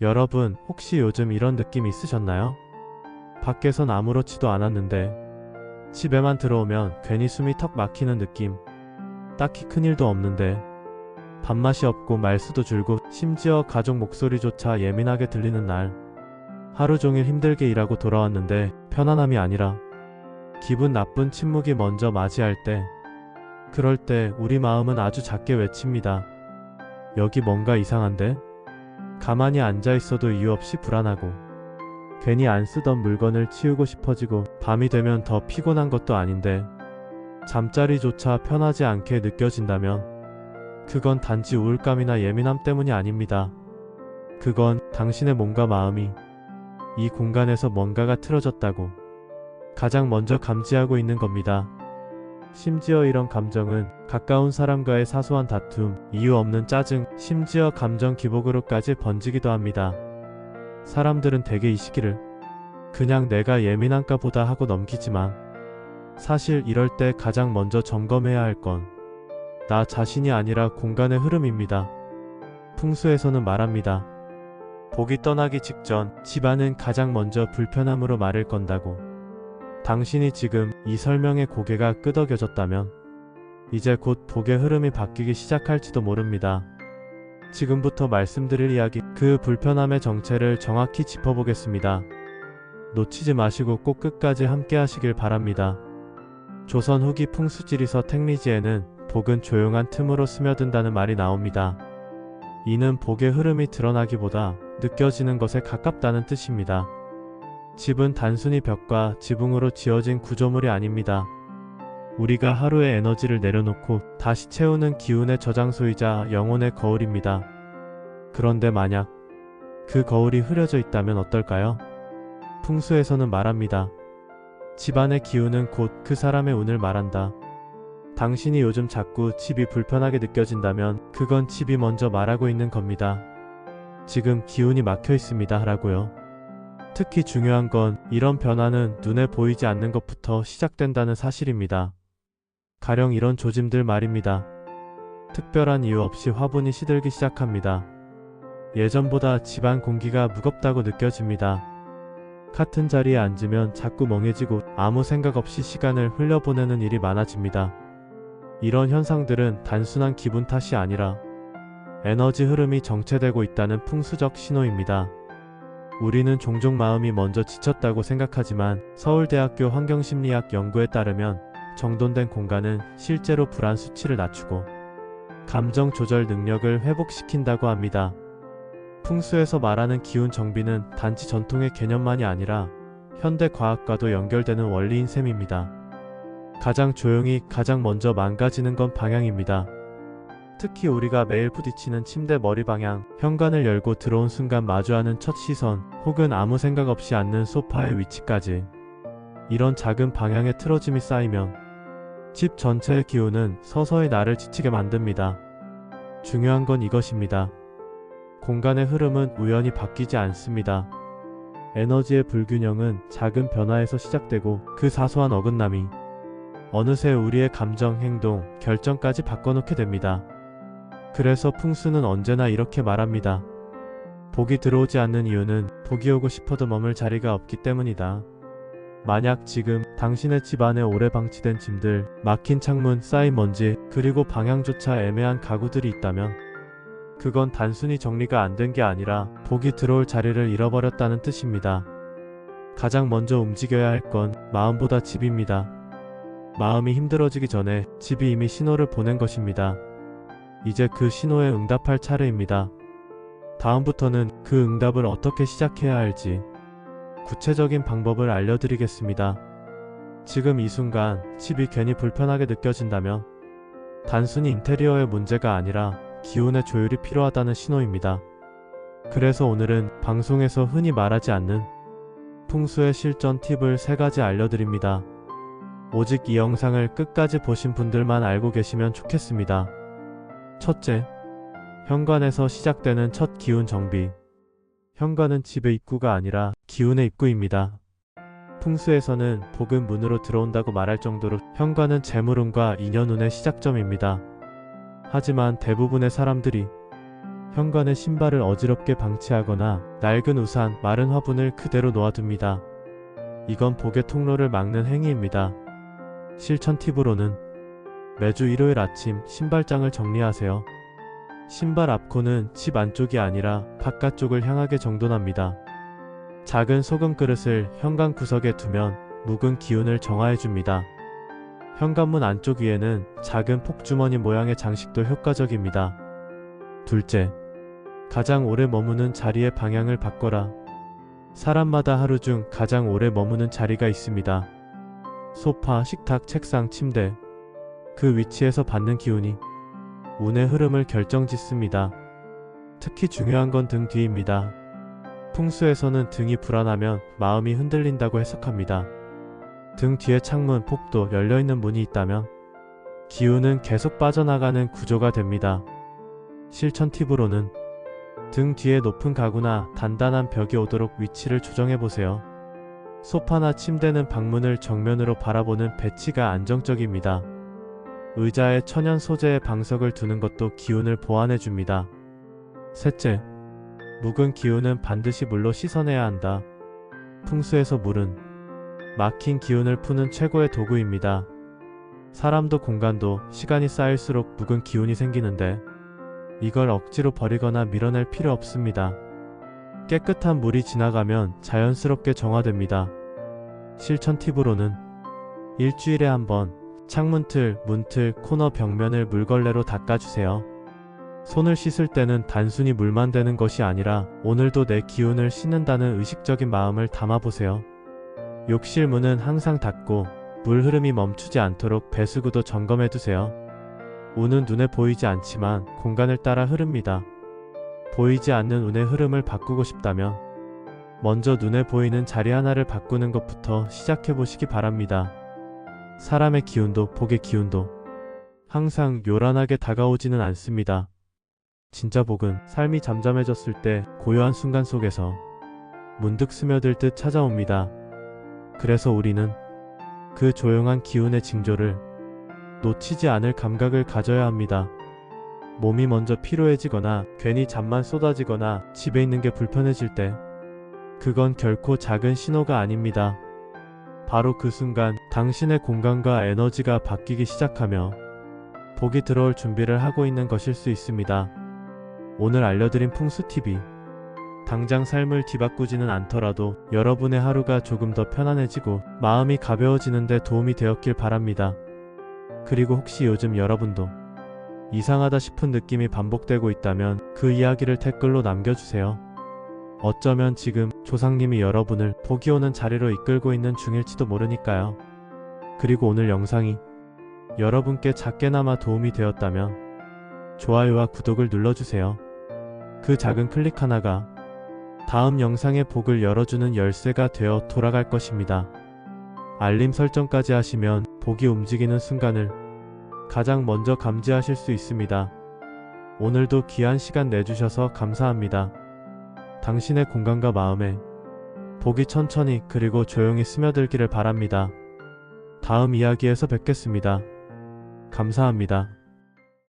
여러분, 혹시 요즘 이런 느낌 있으셨나요? 밖에선 아무렇지도 않았는데 집에만 들어오면 괜히 숨이 턱 막히는 느낌. 딱히 큰일도 없는데 밥맛이 없고 말수도 줄고 심지어 가족 목소리조차 예민하게 들리는 날. 하루 종일 힘들게 일하고 돌아왔는데 편안함이 아니라 기분 나쁜 침묵이 먼저 맞이할 때, 그럴 때 우리 마음은 아주 작게 외칩니다. 여기 뭔가 이상한데? 가만히 앉아있어도 이유 없이 불안하고, 괜히 안 쓰던 물건을 치우고 싶어지고, 밤이 되면 더 피곤한 것도 아닌데 잠자리조차 편하지 않게 느껴진다면 그건 단지 우울감이나 예민함 때문이 아닙니다. 그건 당신의 몸과 마음이 이 공간에서 뭔가가 틀어졌다고 가장 먼저 감지하고 있는 겁니다. 심지어 이런 감정은 가까운 사람과의 사소한 다툼, 이유 없는 짜증, 심지어 감정 기복으로까지 번지기도 합니다. 사람들은 대개 이 시기를 그냥 내가 예민한가 보다 하고 넘기지만, 사실 이럴 때 가장 먼저 점검해야 할 건 나 자신이 아니라 공간의 흐름입니다. 풍수에서는 말합니다. 복이 떠나기 직전 집안은 가장 먼저 불편함으로 말을 건다고. 당신이 지금 이 설명의 고개가 끄덕여졌다면 이제 곧 복의 흐름이 바뀌기 시작할지도 모릅니다. 지금부터 말씀드릴 이야기, 그 불편함의 정체를 정확히 짚어보겠습니다. 놓치지 마시고 꼭 끝까지 함께 하시길 바랍니다. 조선 후기 풍수지리서 택리지에는 복은 조용한 틈으로 스며든다는 말이 나옵니다. 이는 복의 흐름이 드러나기보다 느껴지는 것에 가깝다는 뜻입니다. 집은 단순히 벽과 지붕으로 지어진 구조물이 아닙니다. 우리가 하루의 에너지를 내려놓고 다시 채우는 기운의 저장소이자 영혼의 거울입니다. 그런데 만약 그 거울이 흐려져 있다면 어떨까요? 풍수에서는 말합니다. 집안의 기운은 곧 그 사람의 운을 말한다. 당신이 요즘 자꾸 집이 불편하게 느껴진다면 그건 집이 먼저 말하고 있는 겁니다. 지금 기운이 막혀 있습니다 라고요. 특히 중요한 건 이런 변화는 눈에 보이지 않는 것부터 시작된다는 사실입니다. 가령 이런 조짐들 말입니다. 특별한 이유 없이 화분이 시들기 시작합니다. 예전보다 집안 공기가 무겁다고 느껴집니다. 같은 자리에 앉으면 자꾸 멍해지고 아무 생각 없이 시간을 흘려보내는 일이 많아집니다. 이런 현상들은 단순한 기분 탓이 아니라 에너지 흐름이 정체되고 있다는 풍수적 신호입니다. 우리는 종종 마음이 먼저 지쳤다고 생각하지만 서울대학교 환경심리학 연구에 따르면 정돈된 공간은 실제로 불안 수치를 낮추고 감정 조절 능력을 회복시킨다고 합니다. 풍수에서 말하는 기운 정비는 단지 전통의 개념만이 아니라 현대 과학과도 연결되는 원리인 셈입니다. 가장 조용히 가장 먼저 망가지는 건 방향입니다. 특히 우리가 매일 부딪히는 침대 머리 방향, 현관을 열고 들어온 순간 마주하는 첫 시선, 혹은 아무 생각 없이 앉는 소파의 위치까지, 이런 작은 방향의 틀어짐이 쌓이면 집 전체의 기운은 서서히 나를 지치게 만듭니다. 중요한 건 이것입니다. 공간의 흐름은 우연히 바뀌지 않습니다. 에너지의 불균형은 작은 변화에서 시작되고 그 사소한 어긋남이 어느새 우리의 감정, 행동, 결정까지 바꿔놓게 됩니다. 그래서 풍수는 언제나 이렇게 말합니다. 복이 들어오지 않는 이유는 복이 오고 싶어도 머물 자리가 없기 때문이다. 만약 지금 당신의 집 안에 오래 방치된 짐들, 막힌 창문, 쌓인 먼지, 그리고 방향조차 애매한 가구들이 있다면 그건 단순히 정리가 안 된 게 아니라 복이 들어올 자리를 잃어버렸다는 뜻입니다. 가장 먼저 움직여야 할 건 마음보다 집입니다. 마음이 힘들어지기 전에 집이 이미 신호를 보낸 것입니다. 이제 그 신호에 응답할 차례입니다. 다음부터는 그 응답을 어떻게 시작해야 할지 구체적인 방법을 알려드리겠습니다. 지금 이 순간 집이 괜히 불편하게 느껴진다면 단순히 인테리어의 문제가 아니라 기운의 조율이 필요하다는 신호입니다. 그래서 오늘은 방송에서 흔히 말하지 않는 풍수의 실전 팁을 3가지 알려드립니다. 오직 이 영상을 끝까지 보신 분들만 알고 계시면 좋겠습니다. 첫째, 현관에서 시작되는 첫 기운 정비. 현관은 집의 입구가 아니라 기운의 입구입니다. 풍수에서는 복은 문으로 들어온다고 말할 정도로 현관은 재물운과 인연운의 시작점입니다. 하지만 대부분의 사람들이 현관에 신발을 어지럽게 방치하거나 낡은 우산, 마른 화분을 그대로 놓아둡니다. 이건 복의 통로를 막는 행위입니다. 실천 팁으로는 매주 일요일 아침 신발장을 정리하세요. 신발 앞코는 집 안쪽이 아니라 바깥쪽을 향하게 정돈합니다. 작은 소금 그릇을 현관 구석에 두면 묵은 기운을 정화해줍니다. 현관문 안쪽 위에는 작은 폭주머니 모양의 장식도 효과적입니다. 둘째, 가장 오래 머무는 자리의 방향을 바꿔라. 사람마다 하루 중 가장 오래 머무는 자리가 있습니다. 소파, 식탁, 책상, 침대. 그 위치에서 받는 기운이 운의 흐름을 결정짓습니다. 특히 중요한 건 등 뒤입니다. 풍수에서는 등이 불안하면 마음이 흔들린다고 해석합니다. 등 뒤에 창문, 복도, 열려있는 문이 있다면 기운은 계속 빠져나가는 구조가 됩니다. 실천 팁으로는 등 뒤에 높은 가구나 단단한 벽이 오도록 위치를 조정해보세요. 소파나 침대는 방문을 정면으로 바라보는 배치가 안정적입니다. 의자에 천연 소재의 방석을 두는 것도 기운을 보완해줍니다. 셋째, 묵은 기운은 반드시 물로 씻어내야 한다. 풍수에서 물은 막힌 기운을 푸는 최고의 도구입니다. 사람도 공간도 시간이 쌓일수록 묵은 기운이 생기는데 이걸 억지로 버리거나 밀어낼 필요 없습니다. 깨끗한 물이 지나가면 자연스럽게 정화됩니다. 실천 팁으로는 일주일에 한 번 창문틀, 문틀, 코너 벽면을 물걸레로 닦아주세요. 손을 씻을 때는 단순히 물만 대는 것이 아니라 오늘도 내 기운을 씻는다는 의식적인 마음을 담아보세요. 욕실 문은 항상 닫고 물 흐름이 멈추지 않도록 배수구도 점검해두세요. 운은 눈에 보이지 않지만 공간을 따라 흐릅니다. 보이지 않는 운의 흐름을 바꾸고 싶다면 먼저 눈에 보이는 자리 하나를 바꾸는 것부터 시작해보시기 바랍니다. 사람의 기운도 복의 기운도 항상 요란하게 다가오지는 않습니다. 진짜 복은 삶이 잠잠해졌을 때 고요한 순간 속에서 문득 스며들 듯 찾아옵니다. 그래서 우리는 그 조용한 기운의 징조를 놓치지 않을 감각을 가져야 합니다. 몸이 먼저 피로해지거나 괜히 잠만 쏟아지거나 집에 있는 게 불편해질 때 그건 결코 작은 신호가 아닙니다. 바로 그 순간 당신의 공간과 에너지가 바뀌기 시작하며 복이 들어올 준비를 하고 있는 것일 수 있습니다. 오늘 알려드린 풍수 팁이 당장 삶을 뒤바꾸지는 않더라도 여러분의 하루가 조금 더 편안해지고 마음이 가벼워지는 데 도움이 되었길 바랍니다. 그리고 혹시 요즘 여러분도 이상하다 싶은 느낌이 반복되고 있다면 그 이야기를 댓글로 남겨주세요. 어쩌면 지금 조상님이 여러분을 복이 오는 자리로 이끌고 있는 중일지도 모르니까요. 그리고 오늘 영상이 여러분께 작게나마 도움이 되었다면 좋아요와 구독을 눌러주세요. 그 작은 클릭 하나가 다음 영상의 복을 열어주는 열쇠가 되어 돌아갈 것입니다. 알림 설정까지 하시면 복이 움직이는 순간을 가장 먼저 감지하실 수 있습니다. 오늘도 귀한 시간 내주셔서 감사합니다. 당신의 공간과 마음에 복이 천천히 그리고 조용히 스며들기를 바랍니다. 다음 이야기에서 뵙겠습니다. 감사합니다.